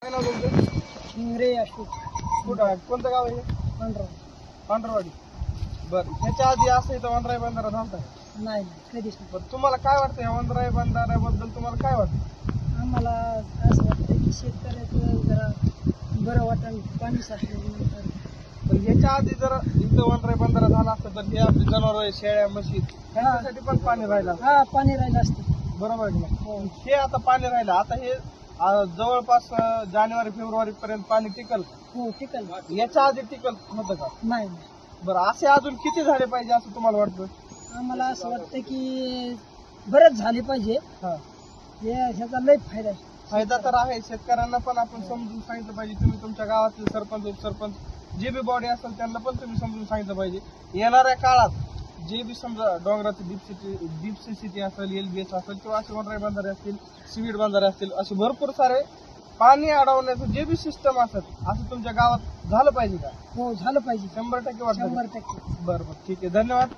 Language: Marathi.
काय नाव तुमचं? रे अशोक कुठं आहे? कोणतं गाव आहे? पांढरा पांढरवाडी. बरं, ह्याच्या आधी असं इथं वनराई बंधारा झालता. नाही कधीच नाही. बरं, तुम्हाला काय वाटतं या वनराई बंधाऱ्याबद्दल तुम्हाला काय वाटतं? आम्हाला असं वाटतं की शेतकऱ्याचं जरा बरं वाटेल पाणी साचल्यानंतर. पण ह्याच्या आधी जर इथं वनराई बंधारा झाला असतं तर हे आपली जनावर शेळ्या म्हशी ह्याच्यासाठी पण पाणी राहिलं असतं. हा पाणी राहिलं असतं. बरोबर आहे ना? हे आता पाणी राहिलं. आता हे जवळपास जानेवारी फेब्रुवारी पर्यंत पाणी टिकल. हो टिकल. याच्या आधी टिकल होतं का? नाही बरं, असे अजून किती झाले पाहिजे असं तुम्हाला वाटतं? आम्हाला असं वाटतं की बरंच झाले पाहिजे. हा, ह्याचा लय फायदा आहे. फायदा तर आहे. शेतकऱ्यांना पण आपण समजून सांगितलं पाहिजे. तुम्ही तुमच्या गावातले सरपंच उपसरपंच जे बी बॉडी असेल त्यांना पण तुम्ही समजून सांगितलं पाहिजे. येणाऱ्या काळात जे बी समजा डोंगराची डीप सिटी असेल, एलबीएस असेल किंवा असे वनराई बंधारे असतील, सिविड बंधारे असतील, असे भरपूर सारे पाणी अडवण्याचं जे बी सिस्टम असेल असं तुमच्या गावात झालं पाहिजे का? हो झालं पाहिजे. 100% वाटतं. 100%. बरं बरं, ठीक आहे, धन्यवाद.